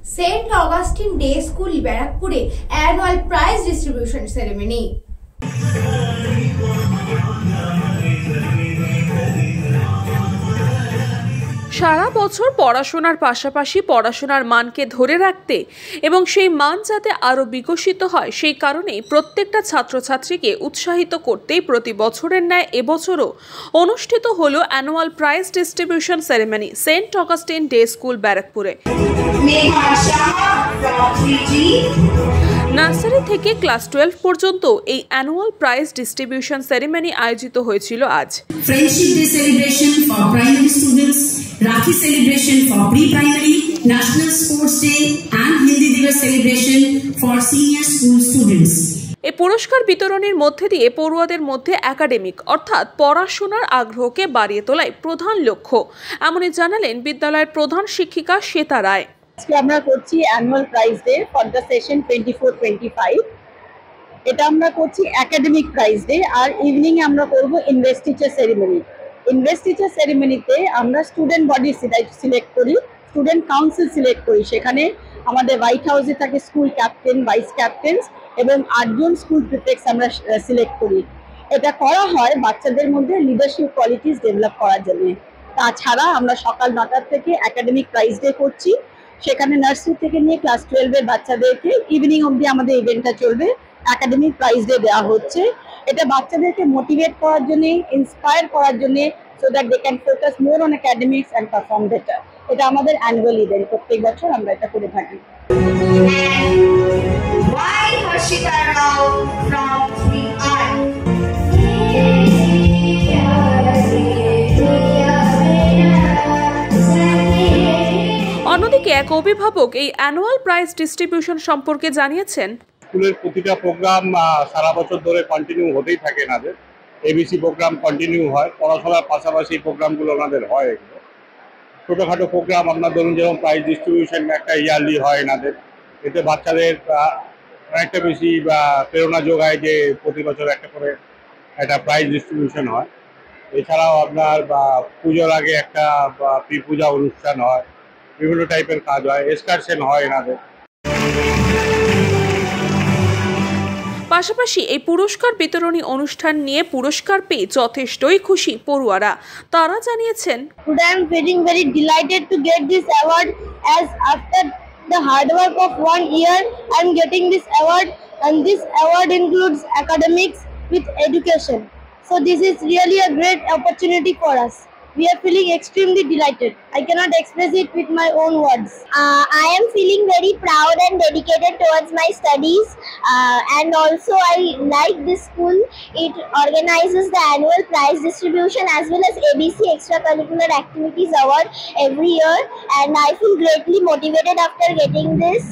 St. Augustine Day School ব্যারাকপুরে annual prize distribution ceremony. সারা বছর পড়াশোনার পাশাপাশি পড়াশোনার মানকে ধরে রাখতে এবং সেই মান যাতে আরও বিকশিত হয় সেই কারণেই প্রত্যেকটা ছাত্রছাত্রীকে উৎসাহিত করতেই প্রতি বছরের ন্যায় এবছরও অনুষ্ঠিত হলো annual prize distribution ceremony saint Augustine day school ব্যারাকপুরে। নার্সারি থেকে ক্লাস 12 পর্যন্ত এই অ্যানুয়াল প্রাইজ ডিস্ট্রিবিউশন সেরেমনি আয়োজিত হয়েছিল আজ। Friendship day celebration for primary students, Rakhi celebration for pre primary, national sports day and Hindi দিবস celebration for senior school students. এই পুরস্কার বিতরণের মধ্যে দিয়ে পড়ুয়াদের মধ্যে একাডেমিক অর্থাৎ পড়াশোনার আগ্রহকে বাড়িয়ে তোলাই প্রধান লক্ষ্য, এমনই জানালেন বিদ্যালয়ের প্রধান শিক্ষিকা শ্বেতা রায়। আজকে আমরা করছি annual prize day for the session 24-25। এটা আমরা করছি একাডেমিক প্রাইজ ডে, আর ইভিনিং আমরা করব ইনভেস্টিচার সেরিমনি। ইনভেস্টিচার সেরিমনিতে আমরা স্টুডেন্ট বডি সিলেক্ট করি, স্টুডেন্ট কাউন্সিল সিলেক্ট করি। সেখানে আমাদের হোয়াইট হাউসে থাকে স্কুল ক্যাপ্টেন, ভাইস ক্যাপ্টেন্স এবং 8 জন স্কুল প্রিফেক্টস আমরা সিলেক্ট করি। এটা করা হয় বাচ্চাদের মধ্যে লিডারশিপ কোয়ালিটিস ডেভেলপ করার জন্য। তাছাড়া আমরা সকাল 9টা থেকে একাডেমিক প্রাইজ ডে করছি, সেখানে নার্সারি থেকে নিয়ে ক্লাস 12 এর বাচ্চাদেরকে ইভিনিং অবধি আমাদের ইভেন্টটা চলবে। একাডেমিক প্রাইজ ডে দেওয়া হচ্ছে। এটা বাচ্চাদেরকে মোটিভেট করার জন্য, ইন্সপায়ার করার জন্য, so that they can focus more on academics and perform better. এটা আমাদের অ্যানুয়াল ইভেন্ট, প্রত্যেক বছর আমরা এটা করে থাকি। অন্যদিকে এক অভিভাবক এই অ্যানুয়াল প্রাইজ ডিস্ট্রিবিউশন সম্পর্কে জানিয়েছেন, স্কুলের প্রতিটা প্রোগ্রাম সারা বছর ধরে কন্টিনিউ হতেই থাকে এনাদের। এবিসি প্রোগ্রাম কন্টিনিউ হয়, পড়াশোনার পাশাপাশি প্রোগ্রামগুলো ওনাদের হয়। এগুলো ছোটোখাটো প্রোগ্রাম আপনার ধরুন যেমন প্রাইজ ডিস্ট্রিবিউশন একটা ইয়ারলি হয় এনাদের। এতে বাচ্চাদের অনেকটা বেশি প্রেরণা যোগায় যে প্রতি বছর একটা করে একটা প্রাইজ ডিস্ট্রিবিউশন হয়। এছাড়াও আপনার পুজোর আগে একটা প্রি পূজা অনুষ্ঠান হয়, বিভিন্ন টাইপের কাজ হয়, এক্সকারশন হয় এনাদের। পাশাপাশি এই পুরস্কার বিতরণী অনুষ্ঠান নিয়ে পুরস্কার পেয়ে যথেষ্টই খুশি পড়ুয়ারা। তারা জানিয়েছেন, Today I am feeling very delighted to get this award, as after the hard work of 1 year I am getting this award, and this award includes academics with education. So this is really a great opportunity for us. We are feeling extremely delighted. I cannot express it with my own words. I am feeling very proud and dedicated towards my studies, and also I like this school. It organizes the annual prize distribution as well as ABC extracurricular activities award every year, and I feel greatly motivated after getting this.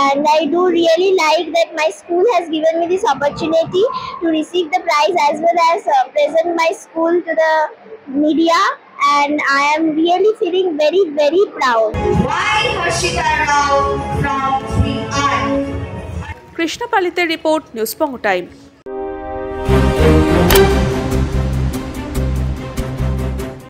And I do really like that my school has given me this opportunity to receive the prize as well as present my school to the media, and I am really feeling very, very proud. Krishna পালিতের রিপোর্ট, news পঙ্গ time.